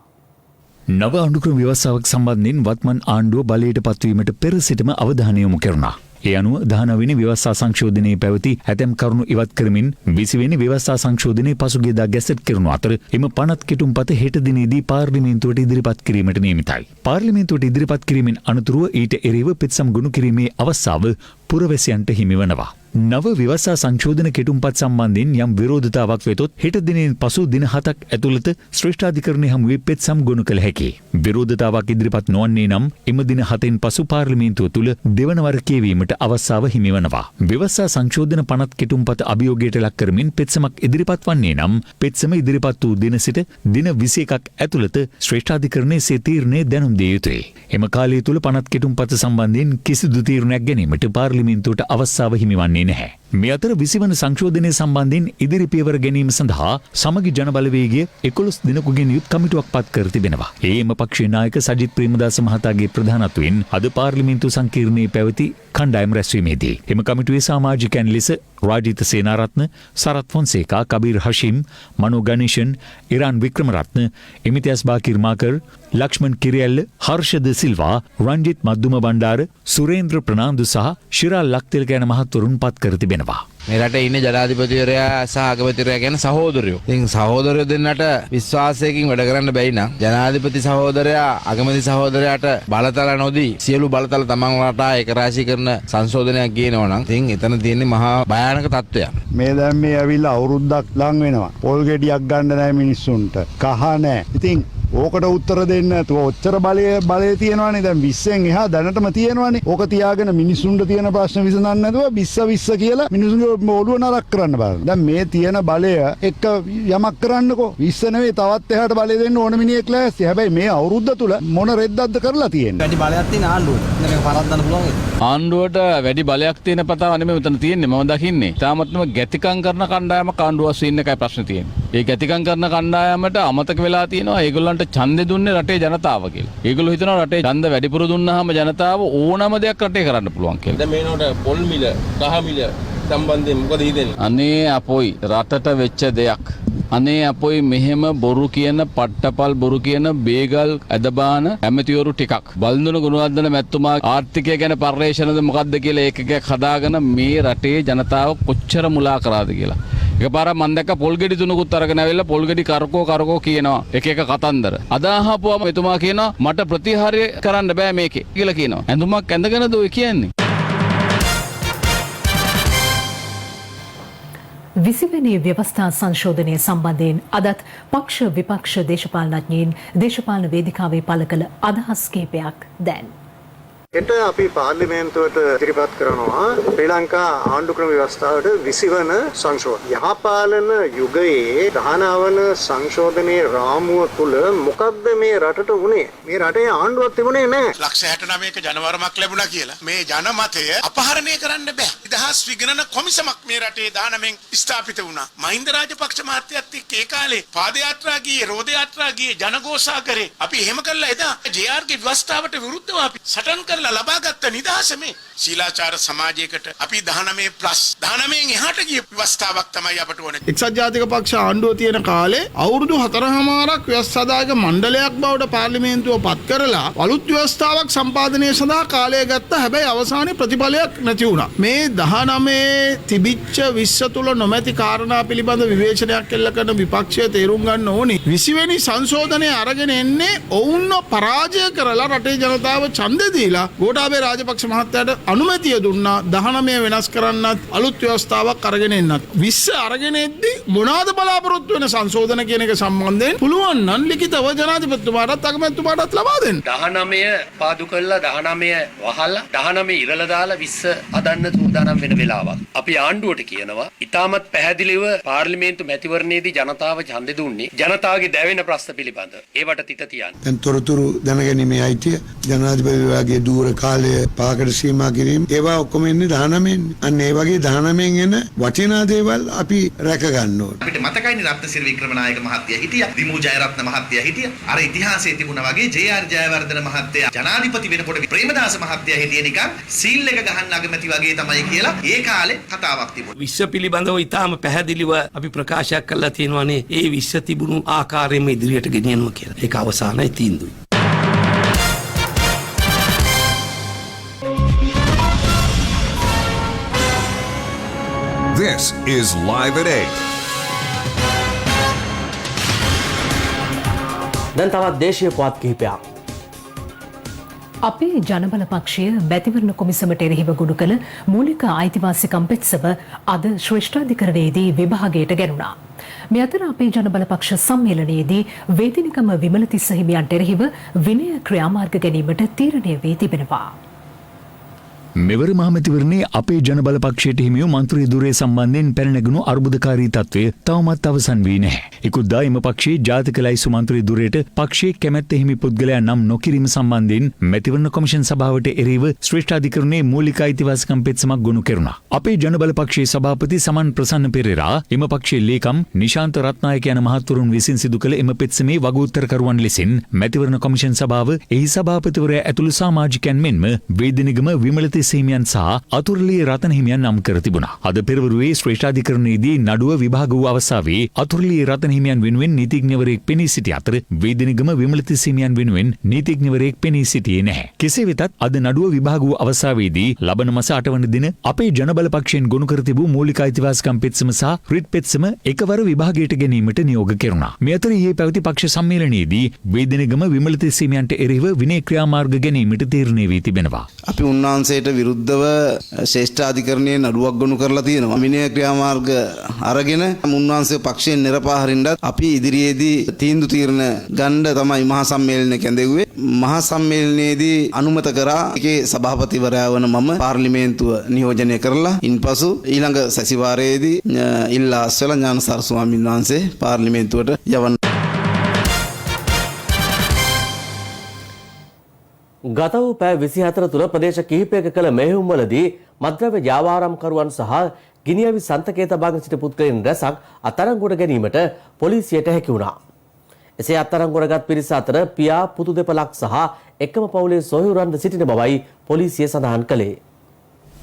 නව ආණ්ඩුක්‍රම ව්‍යවස්ථාවක් සම්බන්ධයෙන් වත්මන් ආණ්ඩුව බලයට පත්වීමට පෙර සිටම අවධානය යොමු කෙරුණා. ඒ අනුව 19 වෙනි ව්‍යවස්ථා සංශෝධනයේ පැවති ඇතැම් කරුණු ඉවත් කරමින් 20 වෙනි ව්‍යවස්ථා සංශෝධනයේ පසුගියදා ගැසට් කෙරුණු අතර එම පනත් කෙටුම්පත හෙට දිනේදී පාර්ලිමේන්තුවට ඉදිරිපත් කිරීමට නියමිතයි. පාර්ලිමේන්තුවට ඉදිරිපත් කිරීමෙන් අනතුරුව ඊට එරෙහිව පෙත්සම් ගොනු කිරීමේ අවස්ථාව පුරවැසියන්ට හිමි වනවා. නව ව්‍යවස්ථා සංශෝධන කෙටුම්පත් සම්බන්ධයෙන් යම් විරෝධතාවක් වෙතොත් හෙට දිනෙන් පසු දින 7ක් ඇතුළත ශ්‍රේෂ්ඨාධිකරණය හමුවේ පෙත්සම් ගොනු කළ හැකියි. විරෝධතාවක් ඉදිරිපත් නොවන්නේ නම් එම දින 7න් පසු පාර්ලිමේන්තුව තුළ දෙවන වර කියවීමට අවස්ථාව හිමි වනවා. ව්‍යවස්ථා සංශෝධන පනත් කෙටුම්පත අභියෝගයට ලක් කරමින් පෙත්සමක් ඉදිරිපත් වන්නේ නම් පෙත්සම ඉදිරිපත් වූ දින සිට දින 21ක් ඇතුළත ශ්‍රේෂ්ඨාධිකරණයේ සේ තීරණය දැනුම් දිය යුතුයි. එම කාලය තුළ පනත් කෙටුම්පත සම්බන්ධයෙන් කිසිදු තීරණයක් ගැනීමට පාර්ලිමේන්තුවට අවස්ථාව හිමි වන්නේ නැහැ. මේ අතර 20 වන සංශෝධනය සම්බන්ධයෙන් ඉදිරි පියවර ගැනීම සඳහා සමගි ජනබලවේගය 11 දිනකගෙන් යුත් කමිටුවක් පත් කර තිබෙනවා. එම පක්ෂයේ නායක සජිත් ප්‍රේමදාස මහතාගේ ප්‍රධානත්වයෙන් අද පාර්ලිමේන්තු සංකීර්ණයේ පැවති කණ්ඩායම් රැස්වීමේදී එම කමිටුවේ සමාජිකයන් ලෙස රාජිත සේනාරත්න, සරත් ෆොන්සේකා, කබීර් හෂිම්, මනෝ ගණේෂන්, ඉරාන් වික්‍රමරත්න, එමිතියස් බාකිර් මාකර්, ලක්ෂ්මන් කිරියල්ල, හර්ෂද සිල්වා, රංජිත් මද්දුම බණ්ඩාර, සුරේන්ද්‍ර ප්‍රනාන්දු සහ ශිරාල් ලක්තිලක යන මහත්වරුන් පත් කර තිබෙනවා.
මේ රටේ ඉන්න ජනාධිපතිවරයා සහ අගමැතිවරයා කියන සහෝදරයෝ. ඉතින් සහෝදරයෝ දෙන්නට විශ්වාසයකින් වැඩ කරන්න බැයි නම් ජනාධිපති සහෝදරයා අගමැති සහෝදරයාට බලතල නොදී සියලු බලතල තමන් රටා ඒකරාශී කරන සංශෝධනයක් ගේනවා නම් ඉතින් එතන තියෙන්නේ මහා භයානක තත්ත්වයක්.
මේ දැන් මේ ඇවිල්ලා අවුරුද්දක් ලං වෙනවා. පොල් ගෙඩියක් ගන්න නැහැ මිනිස්සුන්ට. කහ නැහැ. ඉතින් ඕකට උත්තර දෙන්න නැතුව ඔච්චර බලය තියෙනවානේ දැන් 20න් එහා දැනටම තියෙනවානේ. ඕක තියාගෙන මිනිස්සුන්ට තියෙන ප්‍රශ්න විසඳන්න නැතුව 20 කියලා මිනිස්සුන්ගේ ඔළුව නරක් කරන්න බලන්න. දැන් මේ තියෙන බලය එක්ක යමක් කරන්නකෝ. 20 නෙවෙයි තවත් එහාට බලය දෙන්න ඕන මිනිහෙක් ලෑස්ති. හැබැයි මේ අවුරුද්ද තුල මොන රෙද්දක්ද කරලා තියෙන්නේ.
වැඩි බලයක් තියෙන ආණ්ඩුවට. මේක පරද්දන්න පුළුවන්.
ආණ්ඩුවට වැඩි බලයක් තියෙන පතාව නෙමෙයි මෙතන තියෙන්නේ. මම දකින්නේ. තාමත්ම ගැතිකම් කරන කණ්ඩායමක් ආණ්ඩුව වශයෙන් ඉන්න එකයි ප්‍රශ්නේ තියෙන්නේ. ඒ ගැතිකම් කරන කණ්ඩායමට අමතක වෙලා තියෙනවා ඒගොල්ලන්ට ඡන්දෙ දුන්නේ රටේ ජනතාව කියලා. ඒගොල්ලෝ හිතනවා රටේ ඡන්ද වැඩිපුර දුන්නාම ජනතාව ඕනම දෙයක් රටේ කරන්න පුළුවන් කියලා.
දැන් මේනොට පොල් මිල, කහ මිල සම්බන්ධයෙන් මොකද හිතෙන්නේ?
අනේ අපොයි රටට වෙච්ච දෙයක්. අනේ අපොයි මෙහෙම බොරු කියන පට්ටපල් බොරු කියන බේගල් ඇදබාන ඇමතිවරු ටිකක් බල්දුන ගුණවර්ධන මැතිතුමා ආර්ථිකය ගැන පර්යේෂණද මොකද්ද කියලා ඒකකයක් හදාගෙන මේ රටේ ජනතාව කොච්චර මුලා කරාද කියලා. එකපාරක් මම දැක්ක පොල් ගෙඩි තුනකුත් අරගෙන ඇවිල්ලා පොල් ගෙඩි කරකෝ කියනවා එක කතන්දර. අද අහපුවම එතුමා කියනවා මට ප්‍රතිහාරය කරන්න බෑ මේකේ කියලා කියනවා. ඇඳුමක් ඇඳගෙනද ඔය කියන්නේ?
20වෙනි ව්‍යවස්ථා සංශෝධනය සම්බන්ධයෙන් අදත් පක්ෂ විපක්ෂ දේශපාලනඥයින් දේශපාලන වේදිකාවේ පළ කළ අදහස් කිහිපයක් දැන්.
එට අපි පාර්ලිමේන්තුවට ඉදිරිපත් කරනවා ශ්‍රී ලංකා ආණ්ඩු ක්‍රම ව්‍යවස්ථාවට 20 වන සංශෝධන. යහපාලන යුගයේ 19 වන සංශෝධනයේ රාමුව තුල මොකක්ද මේ රටට වුනේ? මේ රටේ ආණ්ඩුවක් තිබුණේ නැහැ.
ලක්ෂ 69ක ජනවරමක් ලැබුණා කියලා. මේ ජනමතය අපහරණය කරන්න බෑ. ඉදහස් විගණන කොමිසමක් මේ රටේ 19න් ස්ථාපිත වුණා. මහින්ද රාජපක්ෂ මහත්තයත් එක්ක ඒ කාලේ පාදයාත්‍රා ගියේ, රෝද යාත්‍රා ගියේ, ජනഘോഷා කරේ. අපි එහෙම කළා එදා ජේ.ආර්.ගේ ව්‍යවස්ථාවට විරුද්ධව අපි සටන් කරලා ලබාගත්ත නිදහස මේ ශීලාචාර සමාජයකට අපි 19+19න් එහාට ගිය ව්‍යවස්ථාවක් තමයි අපට ඕනේ.
එක්සත් ජාතික පක්ෂ ආණ්ඩුව තියෙන කාලේ අවුරුදු 4මාරක් ව්‍යවස්ථාදායක මණ්ඩලයක් බවට පාර්ලිමේන්තුව පත් කරලා අලුත් ව්‍යවස්ථාවක් සම්පාදනය සඳහා කාලය ගත්තා. හැබැයි අවසානයේ ප්‍රතිඵලයක් නැති වුණා. මේ 19 තිබිච්ච 20 තුල නොමැති කාරණා පිළිබඳ විවේචනයක් එල්ල කරන විපක්ෂය තේරුම් ගන්න ඕනි. 20 වෙනි සංශෝධනය අරගෙන එන්නේ ඔවුන්ව පරාජය කරලා රටේ ජනතාව ඡන්දෙ දීලා ගෝඨාභය රාජපක්ෂ මහත්තයාට අනුමැතිය දුන්නා 19 වෙනස් කරන්නත් අලුත් ව්‍යවස්ථාවක් අරගෙන එන්නත්. 20 අරගෙන එද්දී මොනවාද බලාපොරොත්තු වෙන සංශෝධන කියන එක සම්බන්ධයෙන් පුළුවන් නම් ලිඛිතව ජනාධිපතිතුමාටත් අගමැතිතුමාටත් ලබා දෙන්න.
19 පාදු කළා 19 වහලා 19 ඉරලා දාලා 20 හදන්න සූදානම් වෙන වෙලාවක්. අපි ආණ්ඩුවට කියනවා ඉතාමත් පැහැදිලිව පාර්ලිමේන්තු මැතිවරණයේදී ජනතාව ඡන්දෙ දුන්නේ ජනතාවගේ දැවෙන ප්‍රශ්න පිළිබඳව. ඒවට තිත තියන්න.
දැන් තොරතුරු දැනගැනීමේ අයිතිය ජනාධිපතිවරයාගේ දූර කාලය පාකට සීමා කිරීම ඒවා ඔක්කොම එන්නේ 19න්. අන්න ඒ වගේ 19න් එන වටිනා දේවල් අපි රැක ගන්න ඕනේ.
අපිට මතකයිනේ රත්නසිරි වික්‍රමනායක මහත්තයා හිටියා, විමු ජයරත්න මහත්තයා හිටියා. අර ඉතිහාසයේ තිබුණා වගේ ජේ.ආර්. ජයවර්ධන මහත්තයා ජනාධිපති වෙනකොට ප්‍රේමදාස මහත්තයා හිටියේ නිකන් සීල් එක ගහන්න අගමැති වගේ තමයි කියලා ඒ කාලේ කතාවක් තිබුණා.
20 පිළිබඳව ඉතාම පැහැදිලිව අපි ප්‍රකාශයක් කරලා තියෙනවානේ ඒ 20 තිබුණු ආකාරයෙන්ම ඉදිරියට ගෙනියන්න කියලා. ඒක අවසානයේ තීන්දුවයි.
This is Live at 8.
දැන් තවත් දේශීය පුවත් කිහිපයක්.
අපේ ජනබල පක්ෂය මැතිවරණ කොමිසමට එරෙහිව ගොනු කළ මූලික අයිතිවාසිකම් පෙත්සම අද ශ්‍රේෂ්ඨාධිකරණයේදී විභාගයට ගැනුණා. මේ අතර අපේ ජනබල පක්ෂ සම්මේලනයේදී වේදිනිකම විමලතිස්ස හිමියන්ට එරෙහිව විනය ක්‍රියාමාර්ග ගැනීමට තීරණය වී තිබෙනවා.
මෙවර මහමැතිවරණේ අපේ ජනබල පක්ෂයට හිමියු මන්ත්‍රී දුරේ සම්බන්ධයෙන් පැනනැගුණු අර්බුදකාරී තත්ත්වය තවමත් අවසන් වී නැහැ. ඉකුත්දා එම පක්ෂයේ ජාතික ලයිසු මන්ත්‍රී දුරේට පක්ෂයේ කැමැත්ත හිමි පුද්ගලයා නම් නොකිරීම සම්බන්ධයෙන් මැතිවරණ කොමිෂන් සභාවට එරෙහිව ශ්‍රේෂ්ඨාධිකරණයේ මූලික අයිතිවාසිකම් පෙත්සමක් ගොනු කෙරුණා. අපේ ජනබල පක්ෂයේ සභාපති සමන් ප්‍රසන්න පෙරේරා එම පක්ෂයේ ලේකම් නිශාන්ත රත්නායක යන මහත්වරුන් විසින් සිදු කළ එම පෙත්සමේ වගඋත්තරකරුවන් ලෙසින් මැතිවරණ කොමිෂන් සභාව එහි සභාපතිවරයා ඇතුළු සමාජිකයන් මෙන්ම වේදිනිගම විමලති විමලති සීමියන් සහ අතුරුලිය රතන හිමියන් නම් කර තිබුණා. අද පෙරවරුවේ ශ්‍රේෂ්ඨාධිකරණයේදී නඩුව විභාග වූ අවස්ථාවේ අතුරුලිය රතන හිමියන් වෙනුවෙන් නීතිඥවරයෙක් පෙනී සිටි අතර වේදිනගම විමලති සීමියන් වෙනුවෙන් නීතිඥවරයෙක් පෙනී සිටියේ නැහැ. කෙසේ වෙතත් අද නඩුව විභාග වූ අවස්ථාවේදී ලබන මාස 8 වන දින අපේ ජනබල පක්ෂයෙන් ගොනු කර තිබූ මූලික අයිතිවාසිකම් පෙත්සම සහ රිට් පෙත්සම එකවර විභාගයට ගැනීමට නියෝග කෙරුණා. මේ අතර ඊයේ පැවති පක්ෂ සම්මේලනයේදී වේදිනගම විමලති සීමියන්ට එරෙහිව විනය ක්‍රියාමාර්ග ගැනීමට තීරණය වී තිබෙනවා.
අපි උන්වහන්සේට විරුද්ධව ශ්‍රේෂ්ඨාධිකරණයේ නඩුවක් ගොනු කරලා තියෙනවා. විනය ක්‍රියාමාර්ග අරගෙන උන්වහන්සේ පක්ෂයෙන් නිරපාහරින්නත් අපි ඉදිරියේදී තීන්දුව තීරණ ගන්න තමයි මහා සම්මේලනය කැඳෙව්වේ. මහා සම්මේලනයේදී අනුමත කරා ඒකේ සභාපතිවරයා වන මම පාර්ලිමේන්තුව නියෝජනය කරලා ඉන්පසු ඊළඟ සැසිවාරයේදී ඉල්ලා අස්වැලා ඥානසාර ස්වාමීන් වහන්සේ පාර්ලිමේන්තුවට යවන්න.
ගත වූ පැය 24 තුළ ප්‍රදේශ කිහිපයක කළ මෙහෙයුම්වලදී මද්ද්‍රව්‍ය ව්‍යාපාරම්කරුවන් සහ ගිනියවි සන්තකයේ තබාගෙන සිටි පුද්ගලයන් රැසක් අත්අඩංගුවට ගැනීමට පොලිසියට හැකි වුණා. එසේ අත්අඩංගුවටගත් පිරිස අතර පියා පුතු දෙපළක් සහ එකම පවුලේ සොහොයුරන්ද සිටින බවයි පොලිසිය සඳහන් කළේ.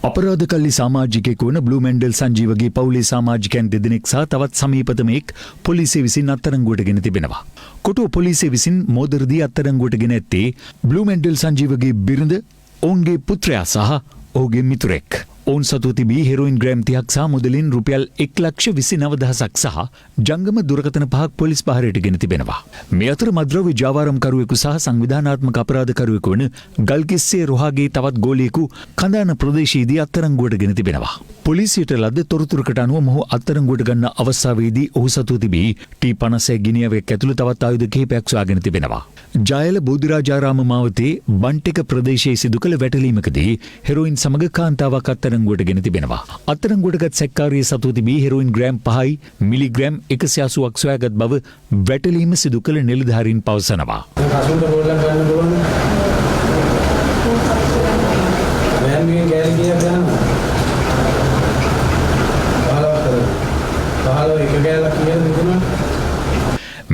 අපරාධකල්ලි සාමාජිකයෙකු වන බ්ලූ මැන්ඩල් සංජීවගේ පවුලේ සමාජිකයන් දෙදෙනෙක් සහ තවත් සමීපතමෙක් පොලිසිය විසින් අත්අඩංගුවට ගෙන තිබෙනවා. කොටුව පොලිසිය විසින් මෝදරදී අත්අඩංගුවට ගෙන ඇත්තේ බ්ලූ මැන්ඩල් සංජීවගේ බිරිඳ, ඔවුන්ගේ පුත්‍රයා සහ ඔහුගේ මිතුරෙක්. ඔවුන් සතු තිබී හෙරොයින් ග්‍රෑම් 30ක් සහ මුදලින් රුපියල් 1,29,000ක් සහ ජංගම දුරකථන 5ක් පොලිස් පහරයට ගෙන තිබෙනවා. මේ අතර මද්ද්‍රව්‍ය ජාවාරම්කරුවෙකු සහ සංවිධානාත්මක අපරාධකරුවෙකු වන ගල්කිස්සේ රොහාගේ තවත් ගෝලියෙකු කඳාන ප්‍රදේශයේදී අත්අඩංගුවට ගෙන තිබෙනවා. පොලිසියට ලද තොරතුරකට අනුව මොහු අත්අඩංගුවට ගන්න අවස්ථාවේදී ඔහු සතු තිබී T56 ගිනියවෙක් ඇතුළු තවත් ආයුධ කිහිපයක් සොයාගෙන තිබෙනවා. ජයල බෝධිරාජාරාම මාවතේ බන්ටික ප්‍රදේශයේ සිදු කළ වැටලීමකදී හෙරොයින් සමග කාන්තාවක් අත්අඩංගුවට ගෙන තිබෙනවා. අත්අඩංගුවටගත් සැකකාරිය සතු තිබී හෙරොයින් ග්‍රෑම් 5යි මිලිග්‍රෑම් 180ක් සොයාගත් බව වැටලීම සිදු කළ නිලධාරීන් පවසනවා.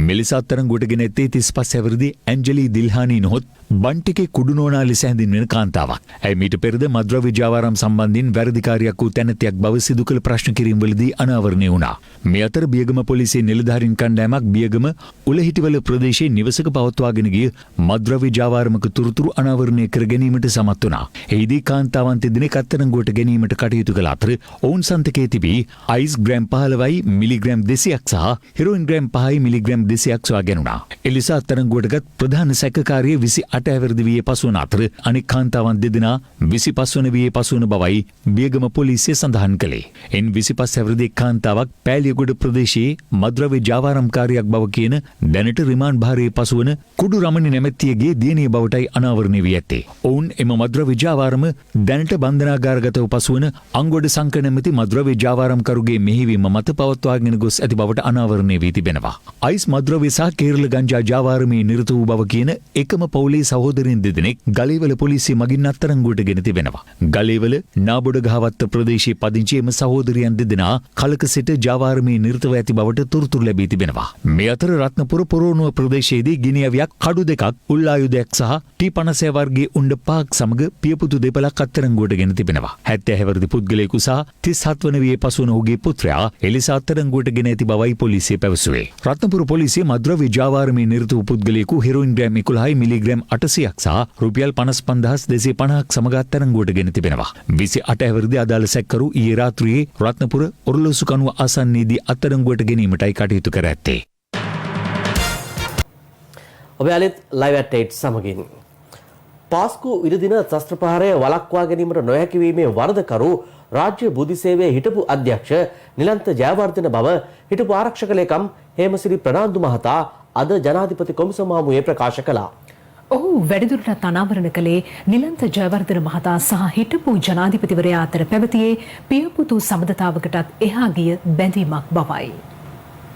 මෙලෙස අත්අඩංගුවට ගෙන ඇත්තේ 35 හැවිරිදි ඇන්ජලි දිල්හානි නොහොත් බන්ටිකේ කුඩුනෝනා ලෙස හැඳින්වෙන කාන්තාවක්. ඇය මීට පෙරද මද්ද්‍රව්‍ය ජාවාරම් සම්බන්ධයෙන් වැරදිකාරියක් වූ තැනැත්තියක් බව සිදු කළ ප්‍රශ්න කිරීම්වලදී අනාවරණය වුණා. මේ අතර බියගම පොලිසියේ නිලධාරීන් කණ්ඩායමක් බියගම උලහිටිවල ප්‍රදේශයේ නිවසක පවත්වාගෙන ගිය මද්ද්‍රව්‍ය ජාවාරමක තුරුතුරු අනාවරණය කර ගැනීමට සමත් වුණා. එහිදී කාන්තාවන් දෙදෙනෙක් අත්අඩංගුවට ගැනීමට කටයුතු කළ අතර ඔවුන් සන්තකයේ තිබී අයිස් ග්‍රෑම් 15යි මිලිග්‍රෑම් 200ක් සහ හෙරොයින් ග්‍රෑම් 5යි මිලිග්‍රෑම් 200ක් සොයාගෙනුණා. එලෙස අත්අඩංගුවටගත් ප්‍රධාන සැකකාරිය 28 හැවිරිදි වියේ පසුවන අතර අනෙක් කාන්තාවන් දෙදෙනා 25 වන වියේ පසුවන බවයි බියගම පොලිසිය සඳහන් කළේ. එන් 25 හැවිරිදි කාන්තාවක් පෑලියගොඩ ප්‍රදේශයේ මද්ද්‍රව්‍ය ජාවාරම්කාරියක් බව කියන දැනට රිමාන්ඩ් භාරයේ පසුවන කුඩු රමණි නැමැත්තියගේ දියණිය බවටයි අනාවරණය වී ඇත්තේ. ඔවුන් එම මද්ද්‍රව්‍ය ජාවාරම දැනට බන්ධනාගාරගතව පසුවන අංගොඩ සංක නැමැති මද්ද්‍රව්‍ය ජාවාරම්කරුගේ මෙහෙයවීම මත පවත්වාගෙන ගොස් ඇති බවට අනාවරණය වී තිබෙනවා. අයිස් මද්ද්‍රව්‍ය සහ කේරළ ගංජා ජාවාරමේ නිරත වූ බව කියන එකම පවුලේ සහෝදරින් දෙදෙනෙක් ගලේවල පොලිසිය මගින් අත්අඩංගුවට ගෙන තිබෙනවා. ගලේවල නාබොඩ ගහවත්ත ප්‍රදේශයේ පදිංචි එම සහෝදරියන් දෙදෙනා කලක සිට ජාවාරමේ නිරතව ඇති බවට තොරතුරු ලැබී තිබෙනවා. මේ අතර රත්නපුර පොරෝනුව ප්‍රදේශයේදී ගිනියවියක් කඩු දෙකක් උල් ආයුධයක් සහ T56 වර්ගයේ උණ්ඩ පහක් සමග පියපුතු දෙපළක් අත්අඩංගුවට ගෙන තිබෙනවා. 70 හැවිරිදි පුද්ගලයෙකු සහ 37 වන වියේ පසුවන ඔහුගේ පුත්‍රයා එලෙස අත්අඩංගුවට ගෙන ඇති බවයි පොලිසිය පැවසුවේ. රත්නපුර පොලිසිය මද්ද්‍රව්‍ය ජාවාරමේ නිරත වූ පුද්ගලයෙකු හෙරොයින් ග්‍රෑම් 11යි මිලිග්‍රෑම් 800ක් සහ රුපියල් 55,250ක් සමග අත්අඩංගුවට ගෙන තිබෙනවා. 28 හැවිරිදි අදාළ සැකකරු ඊයේ රාත්‍රියේ රත්නපුර ඔරලෝසු කනුව ආසන්නයේදී අත්අඩංගුවට ගැනීමටයි කටයුතු කර ඇත්තේ.
ඔබ අලෙත් ලයිව් ඇට් 8 සමගින් පාස්කු ඉරිදින ත්‍රස්ත ප්‍රහාරය වළක්වා ගැනීමට නොහැකි වීමේ වරදකරු රාජ්‍ය බුද්ධි සේවයේ හිටපු අධ්‍යක්ෂ නිලන්ත ජයවර්ධන බව හිටපු ආරක්ෂක ලේකම් හේමසිරි ප්‍රනාන්දු මහතා අද ජනාධිපති කොමිසම හමුවේ ප්‍රකාශ කළා.
ඔහු වැඩිදුරටත් අනාවරණ කළේ නිලන්ත ජයවර්ධන මහතා සහ හිටපු ජනාධිපතිවරයා අතර පැවතියේ පියපුතු සමඳතාවකටත් එහා ගිය බැඳීමක් බවයි.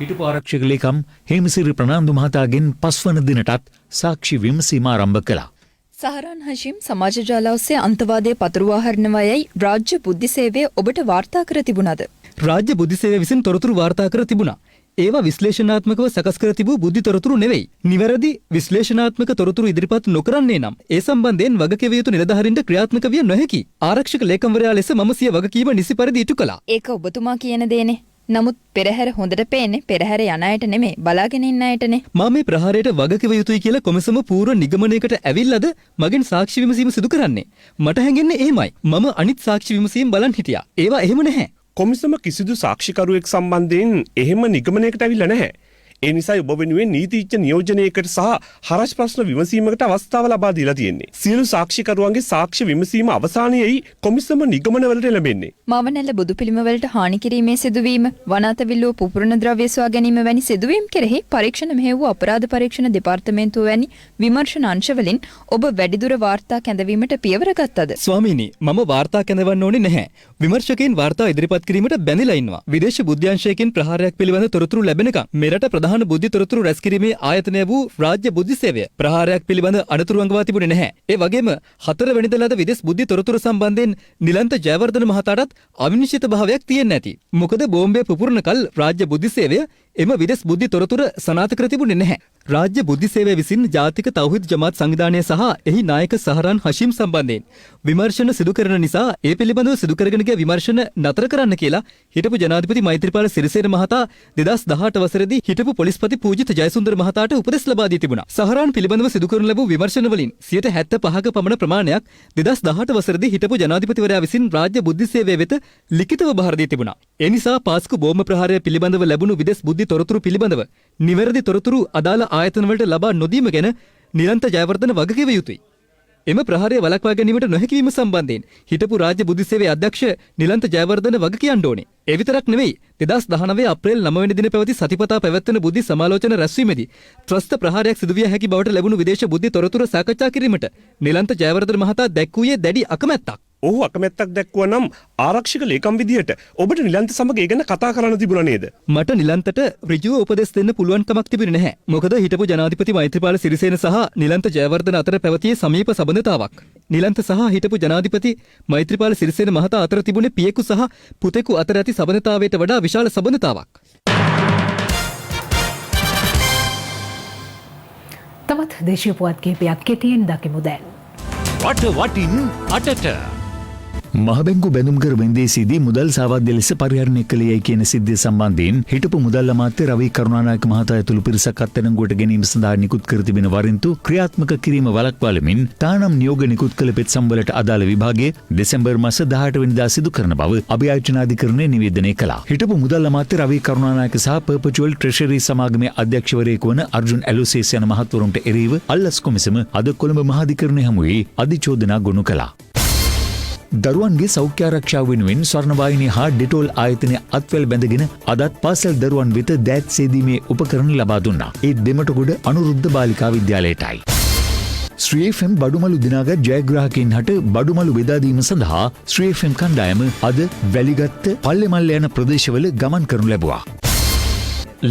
හිටපු ආරක්ෂක ලේකම් හේමසිරි ප්‍රනාන්දු මහතාගෙන් 5 වන දිනටත් සාක්ෂි විමසීම ආරම්භ කළා.
සහරන් හෂිම් සමාජ ජාල ඔස්සේ අන්තවාදයේ පතුරවා හරිනවයයි රාජ්‍ය බුද්ධි සේවය ඔබට වාර්තා කර තිබුණාද?
රාජ්‍ය බුද්ධි සේවය විසින් තොරතුරු වාර්තා කර තිබුණා. ඒවා විශ්ලේෂණාත්මකව සකස් කර තිබූ බුද්ධි තොරතුරු නෙවෙයි. නිවැරදි විශ්ලේෂණාත්මක තොරතුරු ඉදිරිපත් නොකරන්නේ නම් ඒ සම්බන්ධයෙන් වගකිව යුතු නිලධාරීන්ට ක්‍රියාත්මක විය නොහැකි. ආරක්ෂක ලේකම්වරයා ලෙස මම සිය වගකීම නිසි පරිදි ඉටු කළා.
ඒක ඔබතුමා කියන දේනේ. නමුත් පෙරහැර හොඳට පේන්නේ පෙරහැර යන අයට නෙමෙයි බලාගෙන ඉන්න අයටනේ.
මම මේ ප්‍රහාරයට වගකිව යුතුයි කියලා කොමිසම පූර්ව නිගමනයකට ඇවිල්ලාද මගෙන් සාක්ෂි විමසීම සිදු කරන්නේ. මට හැඟෙන්නේ එහෙමයි. මම අනිත් සාක්ෂි විමසීම් බලන් හිටියා. ඒවා එහෙම නැහැ.
කොමිසම කිසිදු සාක්ෂිකරුවෙක් සම්බන්ධයෙන් එහෙම නිගමනයකට ඇවිල්ලා නැහැ. ඒ නිසායි ඔබ වෙනුවෙන් නීතිඥ නියෝජනයකට සහ හරස් ප්‍රශ්න විමසීමකට අවස්ථාව ලබා දීලා තියෙන්නේ. සියලු සාක්ෂිකරුවන්ගේ සාක්ෂි විමසීම අවසානයේයි කොමිසම නිගමනවලට එළඹෙන්නේ.
මවනැල්ල බුදු පිළිම වලට හානි කිරීමේ සිදුවීම, වනාත විල්ලුව පුපුරන ද්‍රව්‍ය සොයා ගැනීම වැනි සිදුවීම් කෙරෙහි පරීක්ෂණ මෙහෙයවූ අපරාධ පරීක්ෂණ දෙපාර්තමේන්තුව වැනි විමර්ශන අංශවලින් ඔබ වැඩිදුර වාර්තා කැඳවීමට පියවර ගත්තද?
ස්වාමීනි, මම වාර්තා කැඳවන්න ඕනේ නැහැ. විමර්ශකයන් වාර්තා ඉදිරිපත් කිරීමට බැඳිලා ඉන්නවා. විදේශ බුද්ධ්‍යංශයකින් ප්‍රහාරයක් පිළිබඳ තොරතුරු ලැබෙනකම් මෙරට ප්‍රධාන බුද්ධි තොරතුරු රැස් කිරීමේ ආයතනය වූ රාජ්‍ය බුද්ධි සේවය ප්‍රහාරයක් පිළිබඳ අනතුරු අඟවා තිබුණේ නැහැ. ඒ වගේම 4 වෙනිදා ලද විදේශ බුද්ධි තොරතුරු සම්බන්ධයෙන් නිලන්ත ජයවර්ධන මහතාටත් අවිනිශ්චිත භාවයක් තියෙන්නේ නැති. මොකද බෝම්බය පුපුරන කල් රාජ්‍ය බුද්ධි සේවය එම විදේශ බුද්ධි තොරතුරු සනාථ කර තිබුණේ නැහැ. රාජ්‍ය බුද්ධි සේවය විසින් ජාතික තෞහිද් ජමාත් සංවිධානය සහ එහි නායක සහරාන් හෂීම් සම්බන්ධයෙන් විමර්ශන සිදු කරන නිසා ඒ පිළිබඳව සිදු කරගෙන ගිය විමර්ශන නතර කරන්න කියලා හිටපු ජනාධිපති මෛත්‍රීපාල සිරිසේන මහතා 2018 වසරේදී හිටපු පොලිස්පති පූජිත ජයසුන්දර මහතාට උපදෙස් ලබා දී තිබුණා. සහරාන් පිළිබඳව සිදු කරන ලැබූ විමර්ශන වලින් 75ක පමණ ප්‍රමාණයක් 2018 වසරේදී හිටපු ජනාධිපතිවරයා විසින් රාජ්‍ය බුද්ධි සේවය වෙත ලිඛිතව බහර දී තිබුණා. ඒ නිසා පාස්කු බෝම්බ ප්‍රහාරය පිළිබඳව ලැබුණු විදේශ බුද්ධි තොරතුරු පිළිබඳව නිවැරදි තොරතුරු අදාළ ආයතනවලට ලබා නොදීම ගැන නිලන්ත ජයවර්ධන වගකිව යුතුයි. එම ප්‍රහාරය වළක්වා ගැනීමට නොහැකිවීම සම්බන්ධයෙන් හිටපු රාජ්‍ය බුද්ධි සේවයේ අධ්‍යක්ෂ නිලන්ත ජයවර්ධන වග කියන්න ඕනේ. ඒ විතරක් නෙවෙයි 2019 අප්‍රේල් 9 වෙනි දින පැවති සතිපතා පැවැත්වෙන බුද්ධි සමාලෝචන රැස්වීමේදී ත්‍රස්ත ප්‍රහාරයක් සිදුවිය හැකි බවට ලැබුණු විදේශ බුද්ධි තොරතුරු සාකච්ඡා කිරීමට නිලන්ත ජයවර්ධන මහතා දැක්වුවේ දැඩි අකමැත්තක්.
ඔහු අකමැත්තක් දැක්වුවා නම් ආරක්ෂක ලේකම් විදියට ඔබට නිලන්ත සමග ඒ ගැන කතා කරන්න තිබුණා නේද?
මට නිලන්තට ඍජුව උපදෙස් දෙන්න පුළුවන් කමක් තිබුණේ නැහැ. මොකද හිටපු ජනාධිපති මෛත්‍රීපාල සිරිසේන සහ නිලන්ත ජයවර්ධන අතර පැවතියේ සමීප සබඳතාවක්. නිලන්ත සහ හිටපු ජනාධිපති මෛත්‍රීපාල සිරිසේන මහතා අතර තිබුණේ පියෙකු සහ පුතෙකු අතර ඇති සබඳතාවයට වඩා විශාල සබඳතාවක්.
තවත් දේශීය පුවත් කිහිපයක් කෙටියෙන් දකිමු දැන්.
වට වටින් අටට මහබැංකු බැඳුම්කර වෙන්දේසියේදී මුදල් සාවාද්‍ය ලෙස පරිහරණය කළේයි කියන සිද්ධිය සම්බන්ධයෙන් හිටපු මුදල් අමාත්‍ය රවී කරුණානායක මහතා ඇතුළු පිරිසක් අත්අඩංගුවට ගැනීම සඳහා නිකුත් කර තිබෙන වරින්තු ක්‍රියාත්මක කිරීම වළක්වාලමින් තානම් නියෝග නිකුත් කළ පෙත්සම්වලට අදාළ විභාගය දෙසැම්බර් මාස 18 වෙනිදා සිදු කරන බව අභියාචනාධිකරණය නිවේදනය කළා. හිටපු මුදල් අමාත්‍ය රවී කරුණානායක සහ පර්පචුවල් ට්‍රෙෂරි සමාගමේ අධ්‍යක්ෂවරයෙකු වන අර්ජුන් ඇලෝසේස් යන මහත්වරුන්ට එරෙහිව අල්ලස් කොමිසම අද කොළඹ මහාධිකරණය හමුවේ අධිචෝදනා ගොනු කළා. දරුවන්ගේ සෞඛ්‍ය ආරක්ෂාව වෙනුවෙන් ස්වර්ණවාහිනී හා ඩෙටෝල් ආයතනය අත්වැල් බැඳගෙන අදත් පාසල් දරුවන් වෙත දෑත් සේදීමේ උපකරණ ලබා දුන්නා. ඒ දෙමටගොඩ අනුරුද්ධ බාලිකා විද්‍යාලයටයි. ශ්‍රී FM බඩුමලු දිනාගත් ජයග්‍රාහකයින් හට බඩුමලු බෙදාදීම සඳහා ශ්‍රී FM කණ්ඩායම අද වැලිගත්ත පල්ලෙමල්ල යන ප්‍රදේශවල ගමන් කරනු ලැබුවා.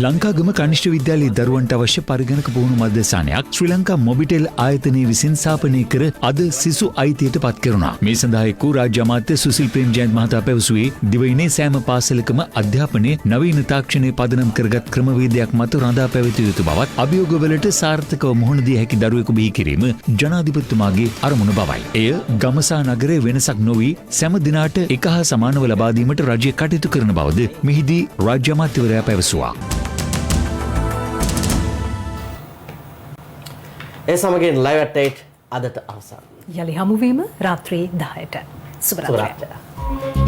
ලංකාගම කනිෂ්ඨ විද්‍යාලයේ දරුවන්ට අවශ්‍ය පරිගණක පුහුණු මධ්‍යස්ථානයක් ශ්‍රී ලංකා මොබිටෙල් ආයතනය විසින් ස්ථාපනය කර අද සිසු අයිතියට පත් කෙරුණා. මේ සඳහා එක් වූ රාජ්‍ය අමාත්‍ය සුසිල් ප්‍රේමජයන්ත මහතා පැවසුවේ දිවයිනේ සෑම පාසලකම අධ්‍යාපනයේ නවීන තාක්ෂණය පදනම් කරගත් ක්‍රමවේදයක් මත රඳා පැවතිය යුතු බවත් අභියෝගවලට සාර්ථකව මුහුණ දිය හැකි දරුවෙකු බිහි කිරීම ජනාධිපතිතුමාගේ අරමුණ බවයි. එය ගමසා නගරයේ වෙනසක් නොවී සෑම දිනාට එක හා සමානව ලබා දීමට රජය කටයුතු කරන බවද මෙහිදී රාජ්‍ය අමාත්‍යවරයා පැවසුවා.
ඒ සමගින් ලයිව් ඇට් 8 අදට අවසන්.
යලි හමුවීම රාත්‍රී 10ට. සුබ රාත්‍රී.